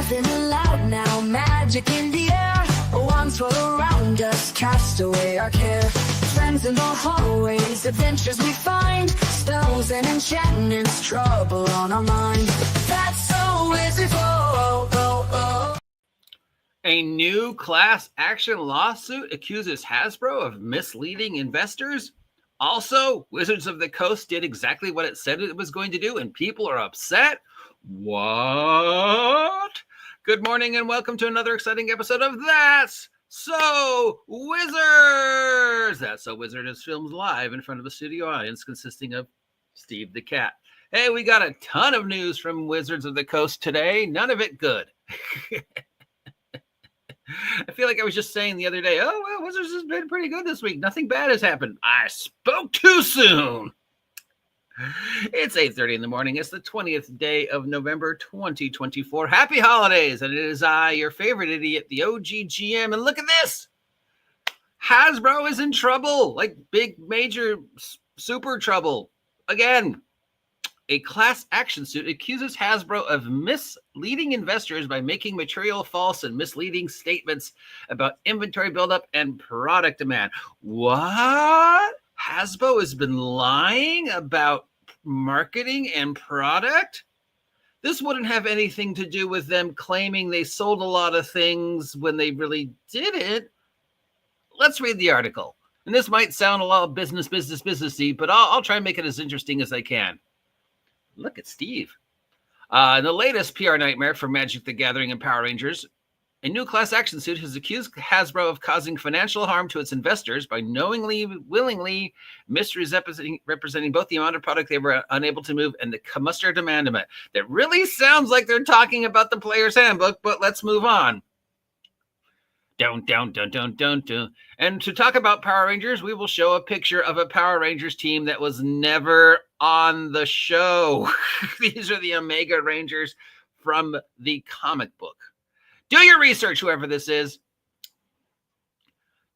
laughing aloud now, magic in the air. Wands roll around us, cast away our care. Friends in the hallways, adventures we find. Spells and enchantments, trouble on our mind. That's so wizardful. A new class action lawsuit accuses Hasbro of misleading investors. Also, Wizards of the Coast did exactly what it said it was going to do, and people are upset. What? Good morning and welcome to another exciting episode of That's So Wizards. That's So Wizard is filmed live in front of a studio audience consisting of Steve the Cat. Hey, we got a ton of news from Wizards of the Coast today. None of it good. I feel like I was just saying the other day, oh, well, Wizards has been pretty good this week. Nothing bad has happened. I spoke too soon. It's 8:30 in the morning. It's the 20th day of November, 2024. Happy holidays. And it is I, your favorite idiot, the OGGM. And look at this. Hasbro is in trouble, like big, major, super trouble. Again, a class action suit accuses Hasbro of misleading investors by making material false and misleading statements about inventory buildup and product demand. What? Hasbro has been lying about marketing and product? This wouldn't have anything to do with them claiming they sold a lot of things when they really didn't. Let's read the article. And this might sound a lot businessy, but I'll try and make it as interesting as I can. Look at Steve. In the latest PR nightmare for Magic the Gathering and Power Rangers, a new class action suit has accused Hasbro of causing financial harm to its investors by knowingly, willingly misrepresenting both the amount of product they were unable to move and the customer demand amount. That really sounds like they're talking about the player's handbook, but let's move on. And to talk about Power Rangers, we will show a picture of a Power Rangers team that was never on the show. These are the Omega Rangers from the comic book. Do your research, whoever this is.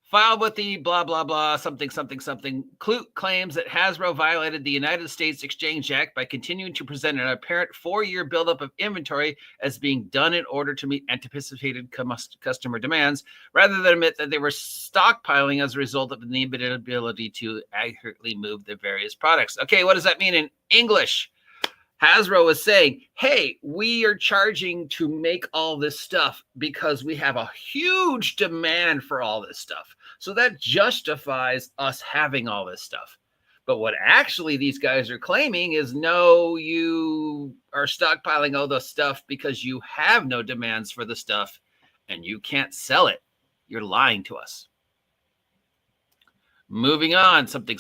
Filed with the blah, blah, blah, something. Clute claims that Hasbro violated the United States Exchange Act by continuing to present an apparent 4-year buildup of inventory as being done in order to meet anticipated customer demands, rather than admit that they were stockpiling as a result of the inability to accurately move the various products. Okay, what does that mean in English? Hasbro was saying, hey, we are charging to make all this stuff because we have a huge demand for all this stuff. So that justifies us having all this stuff. But what actually these guys are claiming is, no, you are stockpiling all the stuff because you have no demands for the stuff and you can't sell it. You're lying to us. Moving on, something.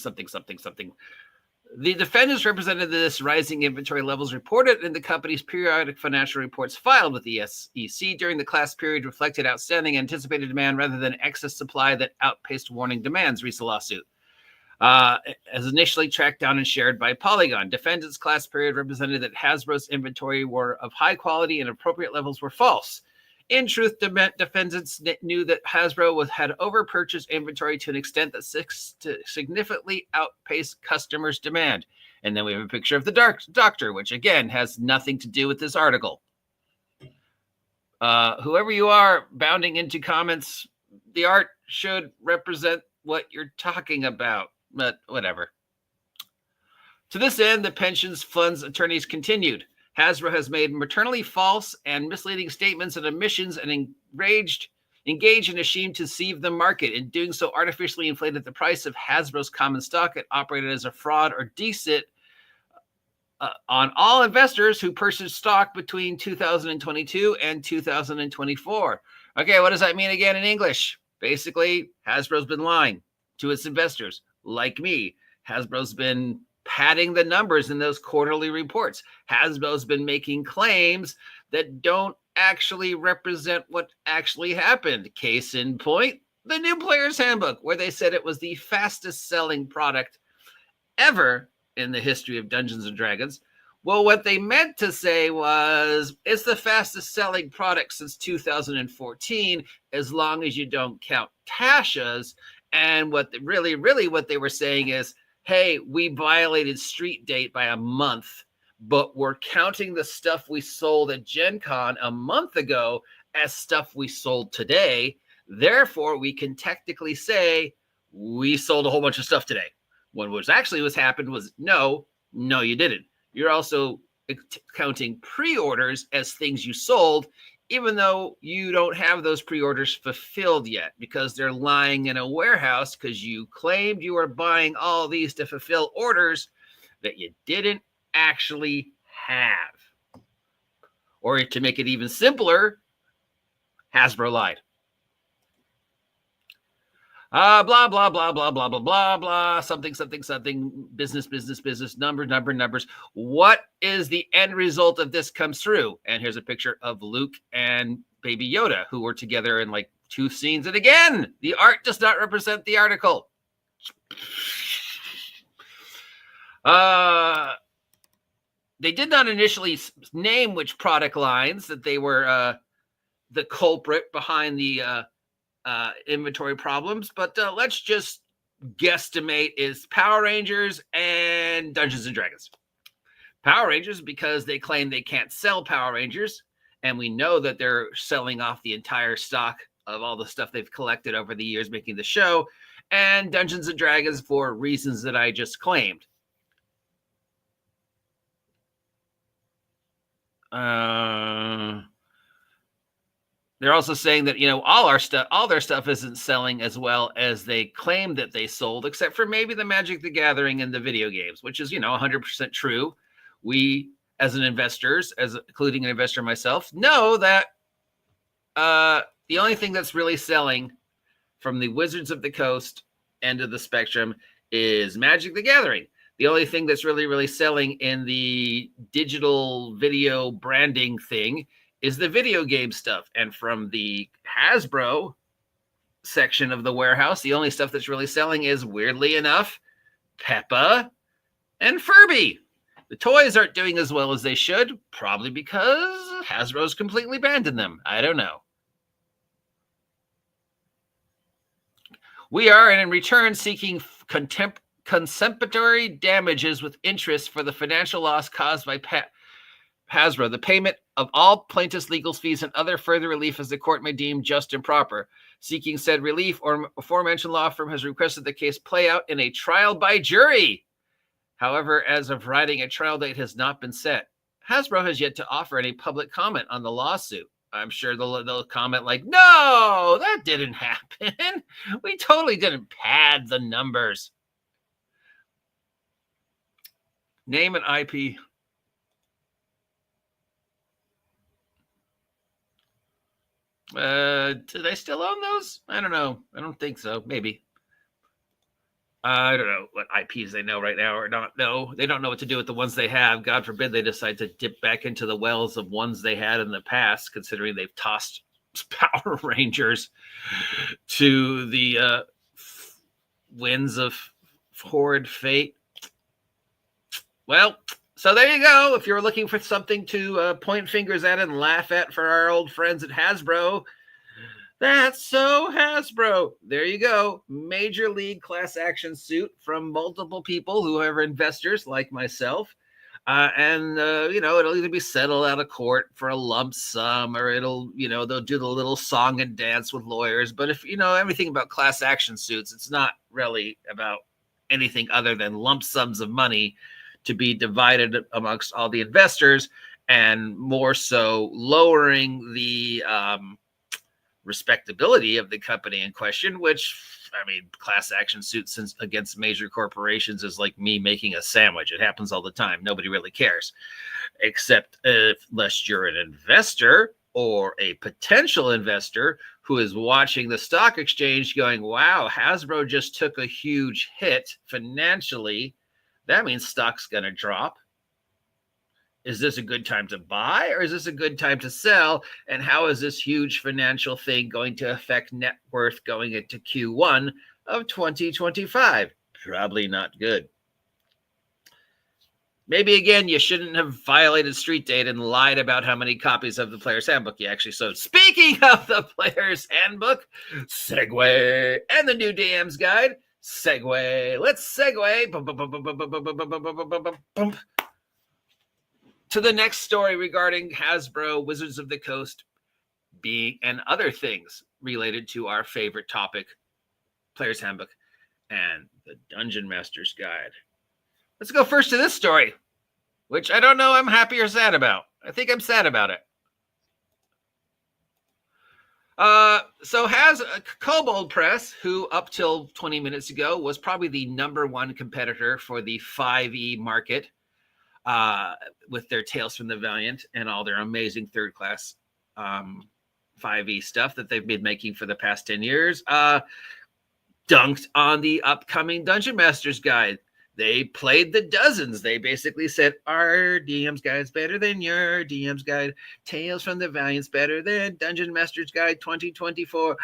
The defendants represented this rising inventory levels reported in the company's periodic financial reports filed with the SEC during the class period reflected outstanding anticipated demand rather than excess supply that outpaced warning demands, reads the lawsuit. As initially tracked down and shared by Polygon, defendants' class period represented that Hasbro's inventory were of high quality and appropriate levels were false. In truth, defendants knew that Hasbro had overpurchased inventory to an extent that significantly outpaced customers' demand. And then we have a picture of the doctor, which again has nothing to do with this article. Whoever you are bounding into comments, the art should represent what you're talking about, but whatever. To this end, the pensions funds attorneys continued. Hasbro has made maternally false and misleading statements and omissions and engaged in a scheme to deceive the market. In doing so, artificially inflated the price of Hasbro's common stock. It operated as a fraud or deceit on all investors who purchased stock between 2022 and 2024. Okay, what does that mean again in English? Basically, Hasbro's been lying to its investors, like me. Hasbro's been padding the numbers in those quarterly reports. Hasbro's been making claims that don't actually represent what actually happened. Case in point, the new player's handbook, where they said it was the fastest selling product ever in the history of Dungeons and Dragons. Well, what they meant to say was it's the fastest selling product since 2014, as long as you don't count Tasha's. And what they were saying is, hey, we violated street date by a month but we're counting the stuff we sold at Gen Con a month ago as stuff we sold today. Therefore, we can technically say we sold a whole bunch of stuff today. When was happened was no, you didn't. You're also counting pre-orders as things you sold, even though you don't have those pre-orders fulfilled yet because they're lying in a warehouse because you claimed you were buying all these to fulfill orders that you didn't actually have. Or to make it even simpler, Hasbro lied. Blah, blah, blah, blah, blah, blah, blah, blah, something, business, numbers. What is the end result of this comes through? And here's a picture of Luke and Baby Yoda, who were together in like 2 scenes. And again, the art does not represent the article. They did not initially name which product lines that they were the culprit behind the inventory problems, but let's just guesstimate is Power Rangers and Dungeons and Dragons. Power Rangers because they claim they can't sell Power Rangers, and we know that they're selling off the entire stock of all the stuff they've collected over the years making the show, and Dungeons and Dragons for reasons that I just claimed. They're also saying that, all their stuff isn't selling as well as they claim that they sold, except for maybe the Magic the Gathering and the video games, which is, 100% true. We, as investors, including an investor myself, know that the only thing that's really selling from the Wizards of the Coast end of the spectrum is Magic the Gathering. The only thing that's really selling in the digital video branding thing is the video game stuff. And from the Hasbro section of the warehouse, the only stuff that's really selling is, weirdly enough, Peppa and Furby. The toys aren't doing as well as they should, probably because Hasbro's completely abandoned them. I don't know. We are, in return, seeking contemporary damages with interest for the financial loss caused by Hasbro, the payment of all plaintiffs' legal fees and other further relief as the court may deem just and proper. Seeking said relief, or aforementioned law firm has requested the case play out in a trial by jury. However, as of writing, a trial date has not been set. Hasbro has yet to offer any public comment on the lawsuit. I'm sure they'll comment like, no, that didn't happen. We totally didn't pad the numbers. Name an IP. Do they still own those? I don't know. I don't think so. Maybe. I don't know what IPs they know right now or not know. They don't know what to do with the ones they have. God forbid they decide to dip back into the wells of ones they had in the past, considering they've tossed Power Rangers to the winds of horrid fate. Well, so there you go. If you're looking for something to point fingers at and laugh at for our old friends at Hasbro, that's so Hasbro. There you go. Major league class action suit from multiple people who are investors like myself. It'll either be settled out of court for a lump sum or they'll do the little song and dance with lawyers. But if everything about class action suits, it's not really about anything other than lump sums of money to be divided amongst all the investors, and more so lowering the respectability of the company in question, which, class action suits against major corporations is like me making a sandwich. It happens all the time. Nobody really cares, except unless you're an investor or a potential investor who is watching the stock exchange going, wow, Hasbro just took a huge hit financially. That means stock's going to drop. Is this a good time to buy or is this a good time to sell? And how is this huge financial thing going to affect net worth going into Q1 of 2025? Probably not good. Maybe, again, you shouldn't have violated street date and lied about how many copies of the Player's Handbook you actually sold. Speaking of the Player's Handbook, segue, and the new DM's Guide, segue. Let's segue. to the next story regarding Hasbro, Wizards of the Coast, and other things related to our favorite topic, Player's Handbook and the Dungeon Master's Guide. Let's go first to this story, which I don't know I'm happy or sad about. I think I'm sad about it. So has Kobold Press, who up till 20 minutes ago was probably the #1 competitor for the 5e market, with their Tales from the Valiant and all their amazing third class 5e stuff that they've been making for the past 10 years, dunked on the upcoming Dungeon Master's Guide. They played the dozens. They basically said, our DM's Guide's better than your DM's Guide. Tales from the Valiant's better than Dungeon Master's Guide 2024.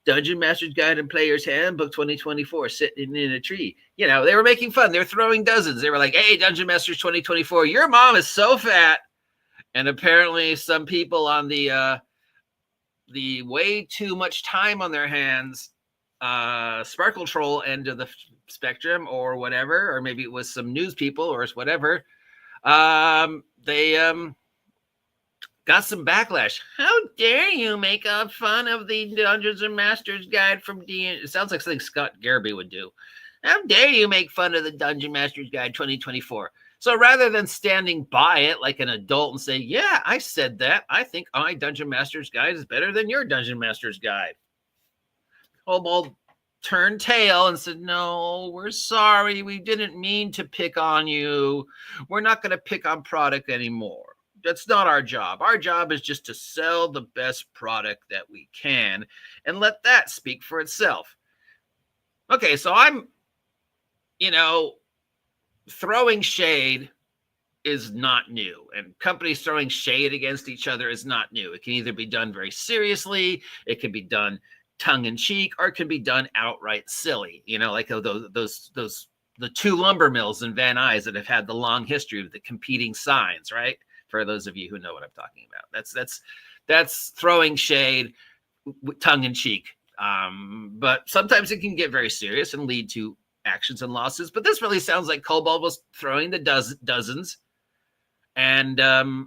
Dungeon Master's Guide and Player's Handbook 2024 sitting in a tree. You know, they were making fun. They were throwing dozens. They were like, hey, Dungeon Masters 2024, your mom is so fat. And apparently some people on the way too much time on their hands Sparkle Troll end of the spectrum or whatever, or maybe it was some news people or whatever, they got some backlash. How dare you make fun of the Dungeons and Masters Guide from D&D? It sounds like something Scott Garby would do. How dare you make fun of the Dungeon Masters Guide 2024? So rather than standing by it like an adult and say, yeah, I said that, I think my Dungeon Master's Guide is better than your Dungeon Master's Guide, Kobold turned tail and said, no, we're sorry. We didn't mean to pick on you. We're not going to pick on product anymore. That's not our job. Our job is just to sell the best product that we can and let that speak for itself. Okay, so I'm, throwing shade is not new, and companies throwing shade against each other is not new. It can either be done very seriously, it can be done tongue-in-cheek, or it can be done outright silly, like the two lumber mills in Van Nuys that have had the long history of the competing signs, right? For those of you who know what I'm talking about, that's throwing shade, tongue-in-cheek. But sometimes it can get very serious and lead to actions and lawsuits. But this really sounds like Kobold was throwing the dozens, and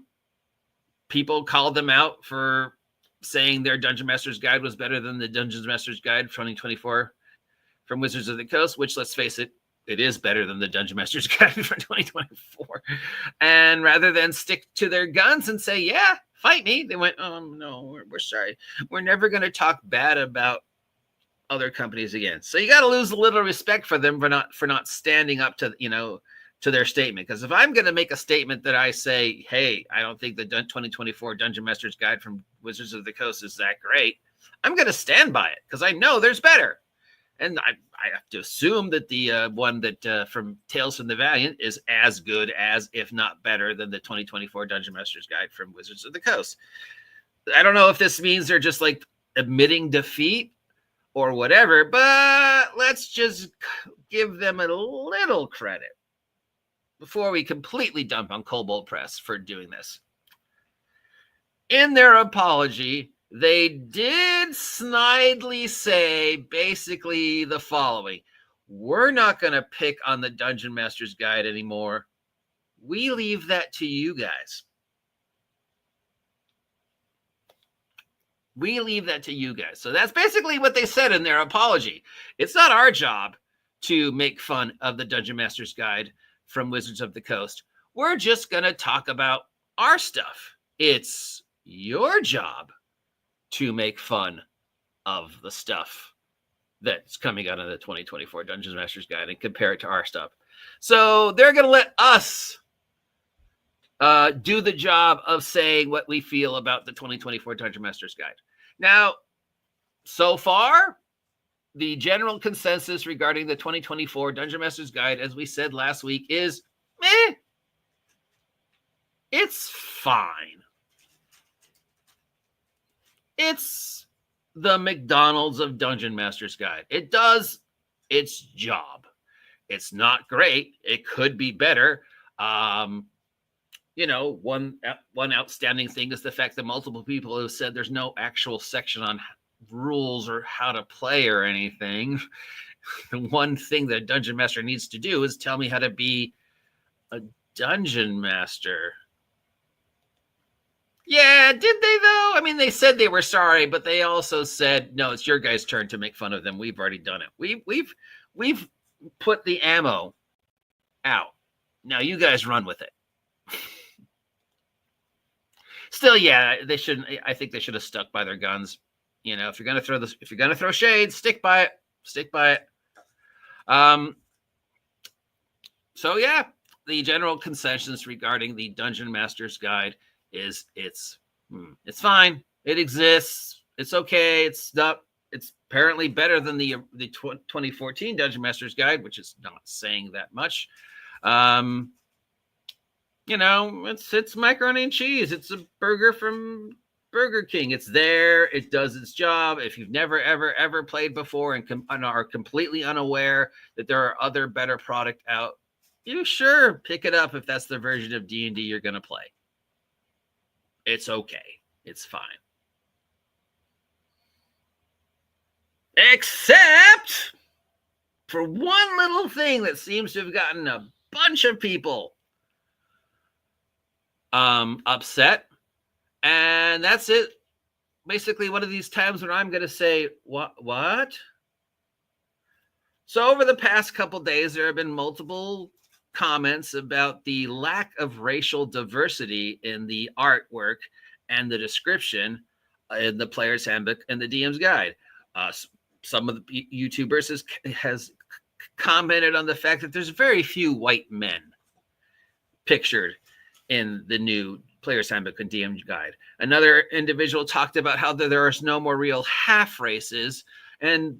people called them out for saying their Dungeon Master's Guide was better than the Dungeon Master's Guide 2024 from Wizards of the Coast, which, let's face it, it is better than the Dungeon Master's Guide for 2024. And rather than stick to their guns and say, yeah, fight me, they went, oh, no, we're sorry. We're never going to talk bad about other companies again. So you got to lose a little respect for them for not standing up to, to their statement. Because if I'm going to make a statement that I say, hey, I don't think the 2024 Dungeon Master's Guide from Wizards of the Coast is that great, I'm going to stand by it because I know there's better. And I have to assume that the one that from Tales from the Valiant is as good as, if not better than, the 2024 Dungeon Master's Guide from Wizards of the Coast. I don't know if this means they're just like admitting defeat or whatever, but let's just give them a little credit before we completely dump on Kobold Press for doing this. In their apology, they did snidely say basically the following: we're not going to pick on the Dungeon Master's Guide anymore. We leave that to you guys. We leave that to you guys. So that's basically what they said in their apology. It's not our job to make fun of the Dungeon Master's Guide from Wizards of the Coast. We're just going to talk about our stuff. It's your job to make fun of the stuff that's coming out of the 2024 Dungeon Master's Guide and compare it to our stuff. So they're going to let us do the job of saying what we feel about the 2024 Dungeon Master's Guide. Now, so far, the general consensus regarding the 2024 Dungeon Master's Guide, as we said last week, is meh. It's fine. It's the McDonald's of Dungeon Master's Guide. It does its job. It's not great. It could be better. One outstanding thing is the fact that multiple people have said there's no actual section on rules or how to play or anything. The one thing that a dungeon master needs to do is tell me how to be a dungeon master. Yeah, did they though? I mean, they said they were sorry, but they also said, no, it's your guys' turn to make fun of them. We've already done it. We've put the ammo out. Now you guys run with it. Still, yeah, they shouldn't. I think they should have stuck by their guns. You know, if you're gonna throw this, if you're gonna throw shade, stick by it. Stick by it. So yeah, the general consensus regarding the Dungeon Master's Guide is it's fine. It exists. It's okay. It's not. It's apparently better than the 2014 Dungeon Master's Guide, which is not saying that much. You know, it's macaroni and cheese. It's a burger from Burger King. It's there. It does its job. If you've never, ever played before and are completely unaware that there are other better product out, you sure pick it up if that's the version of D&D you're going to play. It's okay. It's fine. Except for one little thing that seems to have gotten a bunch of people upset, and that's it. Basically, one of these times when I'm going to say, what? So over the past couple days, there have been multiple comments about the lack of racial diversity in the artwork and the description in the player's handbook and the DM's guide. Some of the YouTubers has commented on the fact that there's very few white men pictured in the new player's handbook and DM guide. Another individual talked about how there is no more real half races, and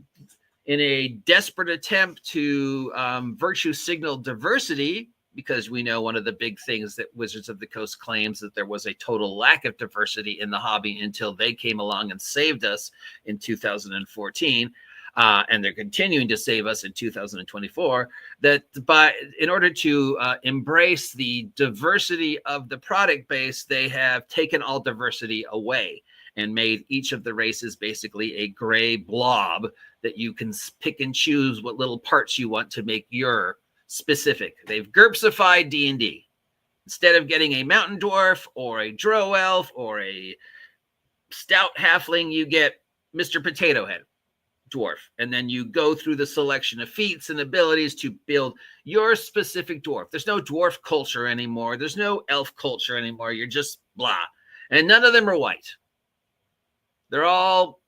in a desperate attempt to virtue signal diversity, because we know one of the big things that Wizards of the Coast claims that there was a total lack of diversity in the hobby until they came along and saved us in 2014. And they're continuing to save us in 2024, that in order to embrace the diversity of the product base, they have taken all diversity away and made each of the races basically a gray blob that you can pick and choose what little parts you want to make your specific. They've GURPSified D&D. Instead of getting a mountain dwarf or a drow elf or a stout halfling, you get Mr. Potato Head dwarf, and then you go through the selection of feats and abilities to build your specific dwarf. There's no dwarf culture anymore. There's no elf culture anymore. You're just blah. And none of them are white. They're all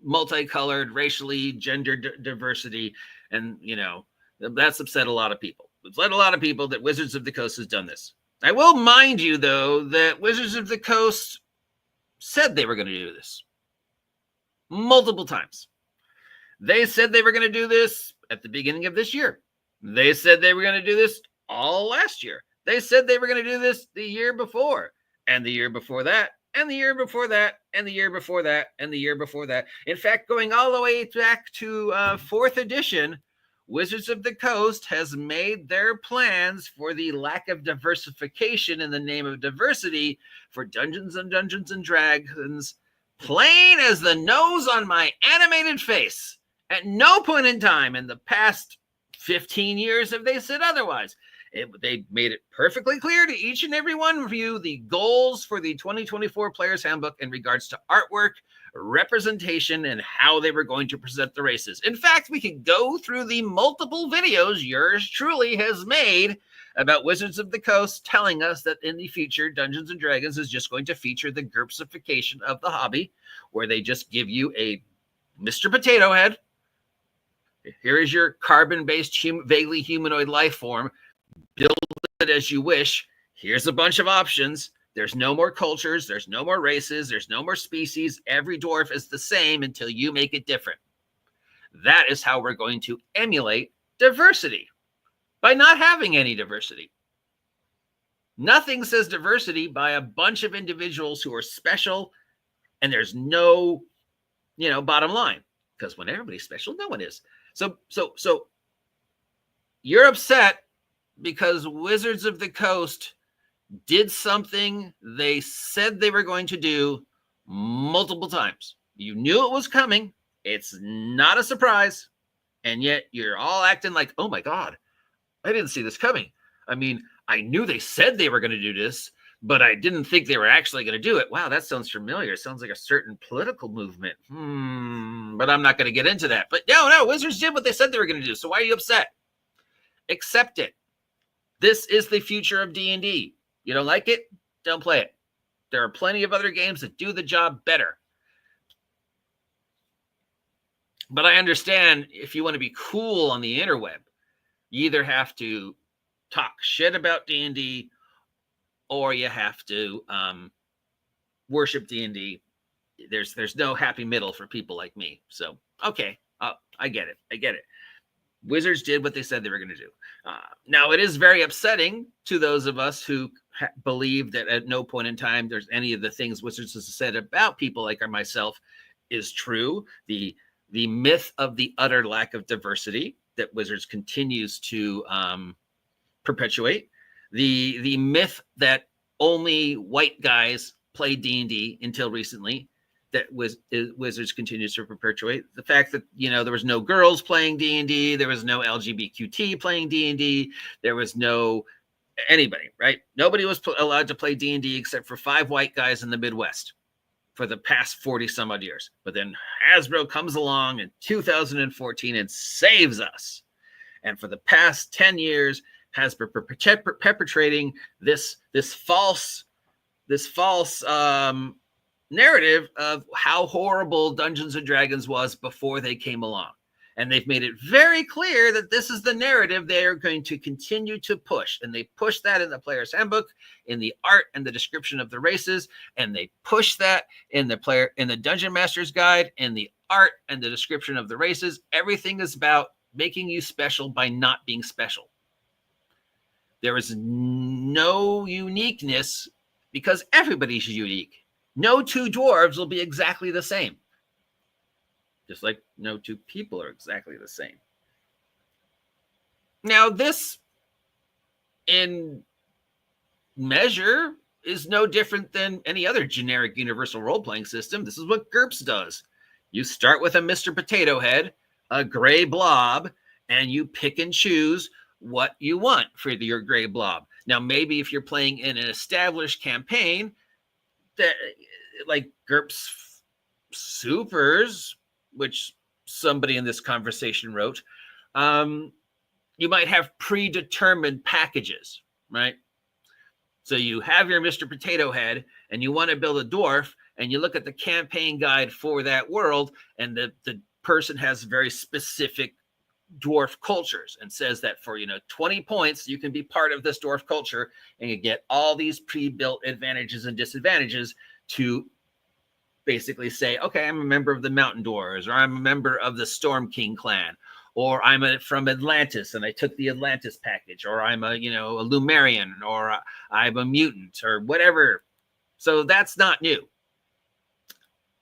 multicolored, racially, gender diversity, and you know, that's upset a lot of people. It's led a lot of people that Wizards of the Coast has done this. I will mind you, though, that Wizards of the Coast said they were going to do this multiple times. They said they were going to do this at the beginning of this year. They said they were going to do this all last year. They said they were going to do this the year before, and the year before that, and the year before that, and the year before that, and the year before that. In fact, going all the way back to 4th edition, Wizards of the Coast has made their plans for the lack of diversification in the name of diversity for Dungeons and Dragons plain as the nose on my animated face. At no point in time in the past 15 years have they said otherwise. They made it perfectly clear to each and every one of you the goals for the 2024 Player's Handbook in regards to artwork, representation, and how they were going to present the races. In fact, we could go through the multiple videos yours truly has made about Wizards of the Coast telling us that in the future, Dungeons & Dragons is just going to feature the GURPSification of the hobby, where they just give you a Mr. Potato Head. Here is your carbon-based, vaguely humanoid life form. Build it as you wish. Here's a bunch of options. There's no more cultures. There's no more races. There's no more species. Every dwarf is the same until you make it different. That is how we're going to emulate diversity, by not having any diversity. Nothing says diversity by a bunch of individuals who are special, and there's no, bottom line. Because when everybody's special, no one is. So you're upset because Wizards of the Coast did something they said they were going to do multiple times. You knew it was coming. It's not a surprise. And yet you're all acting like, oh my God, I didn't see this coming. I mean, I knew they said they were going to do this. but I didn't think they were actually going to do it. Wow, that sounds familiar. It sounds like a certain political movement. But I'm not going to get into that. But no, Wizards did what they said they were going to do. So why are you upset? Accept it. This is the future of D&D. You don't like it? Don't play it. There are plenty of other games that do the job better. But I understand if you want to be cool on the interweb, you either have to talk shit about D&D or you have to worship D&D. There's no happy middle for people like me. So, okay, I get it. Wizards did what they said they were going to do. Now, it is very upsetting to those of us who believe that at no point in time there's any of the things Wizards has said about people like myself is true. The myth of the utter lack of diversity that Wizards continues to perpetuate. The myth that only white guys play D&D until recently, that Wizards continues to perpetuate. The fact that, there was no girls playing D&D, there was no LGBTQT playing D&D, there was no anybody, right? Nobody was allowed to play D&D except for 5 white guys in the Midwest for the past 40 some odd years. But then Hasbro comes along in 2014 and saves us. And for the past 10 years, Hasbro perpetrating this false narrative of how horrible Dungeons and Dragons was before they came along. And they've made it very clear that this is the narrative they are going to continue to push. And they push that in the player's handbook, in the art and the description of the races. And they push that in the Dungeon Master's Guide, in the art and the description of the races. Everything is about making you special by not being special. There is no uniqueness because everybody's unique. No 2 dwarves will be exactly the same. Just like no 2 people are exactly the same. Now, this, in measure, is no different than any other generic universal role-playing system. This is what GURPS does. You start with a Mr. Potato Head, a gray blob, and you pick and choose what you want for your gray blob. Now, maybe if you're playing in an established campaign, that like GURPS Supers, which somebody in this conversation wrote, you might have predetermined packages, right? So you have your Mr. Potato Head and you want to build a dwarf, and you look at the campaign guide for that world, and the person has very specific dwarf cultures and says that for 20 points you can be part of this dwarf culture and you get all these pre-built advantages and disadvantages to basically say, okay, I'm a member of the Mountain Dwarves, or I'm a member of the Storm King clan, or I'm from Atlantis and I took the Atlantis package, or I'm a Lumerian, or I'm a mutant, or whatever. So that's not new.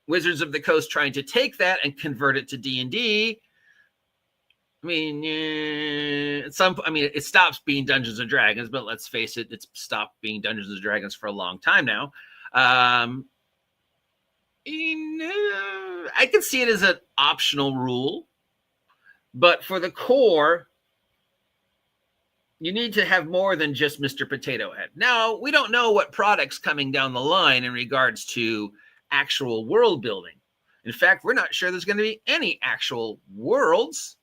Wizards of the Coast trying to take that and convert it to D&D. I mean, it stops being Dungeons and Dragons, but let's face it, it's stopped being Dungeons and Dragons for a long time now. I can see it as an optional rule, but for the core, you need to have more than just Mr. Potato Head. Now, we don't know what products coming down the line in regards to actual world building. In fact, we're not sure there's going to be any actual worlds.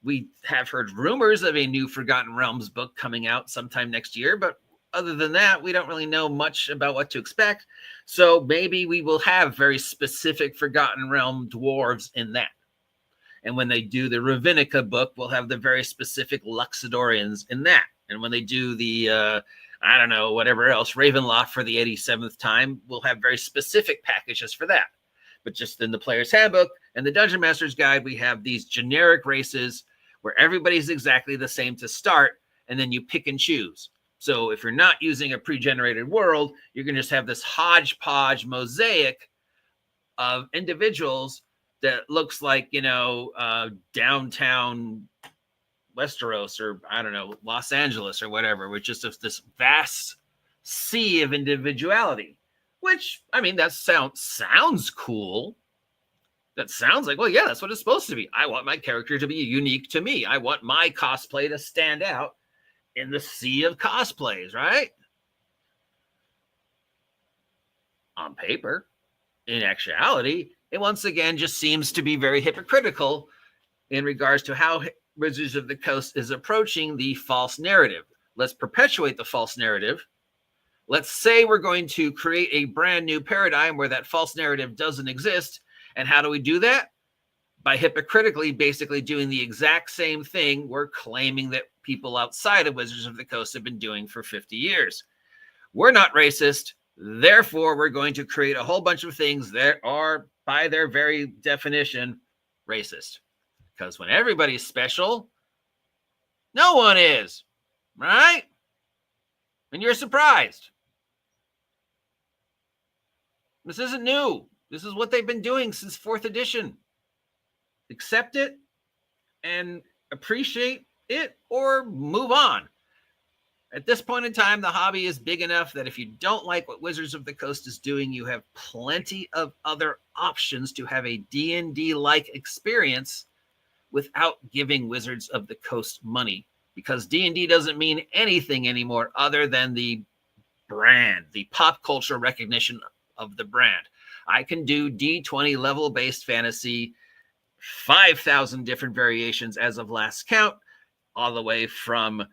We have heard rumors of a new Forgotten Realms book coming out sometime next year, but other than that, we don't really know much about what to expect. So maybe we will have very specific Forgotten Realm dwarves in that. And when they do the Ravinica book, we'll have the very specific Luxadorians in that. And when they do the, whatever else, Ravenloft for the 87th time, we'll have very specific packages for that. But just in the Player's Handbook and the Dungeon Master's Guide, we have these generic races where everybody's exactly the same to start, and then you pick and choose. So if you're not using a pre-generated world, you're going to just have this hodgepodge mosaic of individuals that looks like, downtown Westeros, or Los Angeles or whatever, with just this vast sea of individuality, which, that sounds cool. That sounds like, well, yeah, that's what it's supposed to be. I want my character to be unique to me. I want my cosplay to stand out in the sea of cosplays, right? on paper. In actuality, it once again just seems to be very hypocritical in regards to how Wizards of the Coast is approaching the false narrative. Let's perpetuate the false narrative. Let's say we're going to create a brand new paradigm where that false narrative doesn't exist. And how do we do that? By hypocritically basically doing the exact same thing we're claiming that people outside of Wizards of the Coast have been doing for 50 years. We're not racist. Therefore, we're going to create a whole bunch of things that are, by their very definition, racist. Because when everybody's special, no one is, right? And you're surprised. This isn't new. This is what they've been doing since 4th edition. Accept it and appreciate it or move on. At this point in time, the hobby is big enough that if you don't like what Wizards of the Coast is doing, you have plenty of other options to have a D&D-like experience without giving Wizards of the Coast money, because D&D doesn't mean anything anymore other than the brand, the pop culture recognition of the brand. I can do D20 level-based fantasy, 5,000 different variations as of last count, all the way from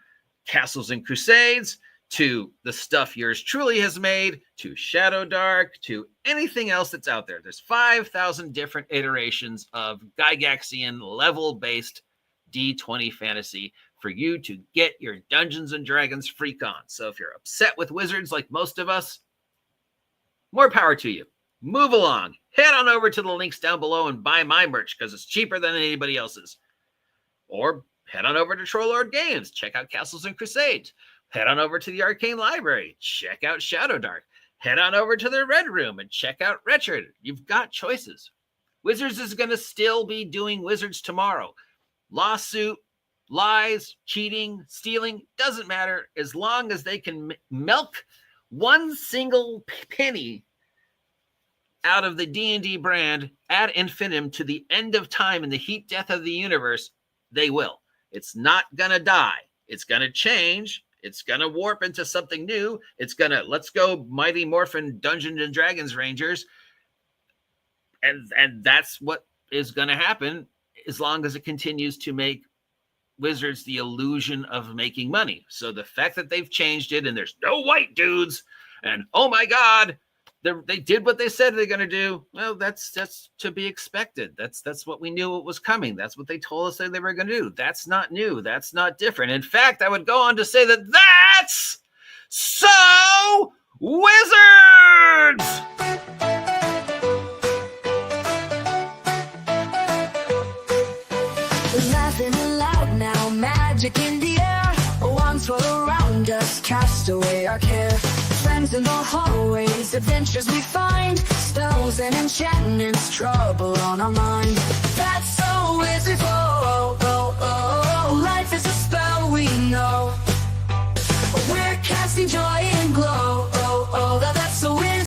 Castles and Crusades to the stuff yours truly has made, to Shadowdark, to anything else that's out there. There's 5,000 different iterations of Gygaxian level-based D20 fantasy for you to get your Dungeons and Dragons freak on. So if you're upset with Wizards like most of us, more power to you. Move along. Head on over to the links down below and buy my merch because it's cheaper than anybody else's. Or head on over to Trollord Games. Check out Castles and Crusades. Head on over to the Arcane Library. Check out Shadowdark. Head on over to the Red Room and check out Wretched. You've got choices. Wizards is going to still be doing Wizards tomorrow. Lawsuit, lies, cheating, stealing, doesn't matter as long as they can milk one single penny out of the D&D brand ad infinitum to the end of time and the heat death of the universe. They will. It's not going to die. It's going to change. It's going to warp into something new. It's going to, let's go Mighty Morphin Dungeons and Dragons Rangers. And that's what is going to happen as long as it continues to make Wizards the illusion of making money. So the fact that they've changed it and there's no white dudes and, oh my God, they did what they said they're going to do. Well, that's to be expected. That's what we knew it was coming. That's what they told us that they were going to do. That's not new. That's not different. In fact, I would go on to say that that's so Wizards! Laughing aloud now, magic in the air. Wands roll around us, cast away our care. Friends in the hallways, adventures we find. Spells and enchantments, trouble on our mind. That's so Wizards.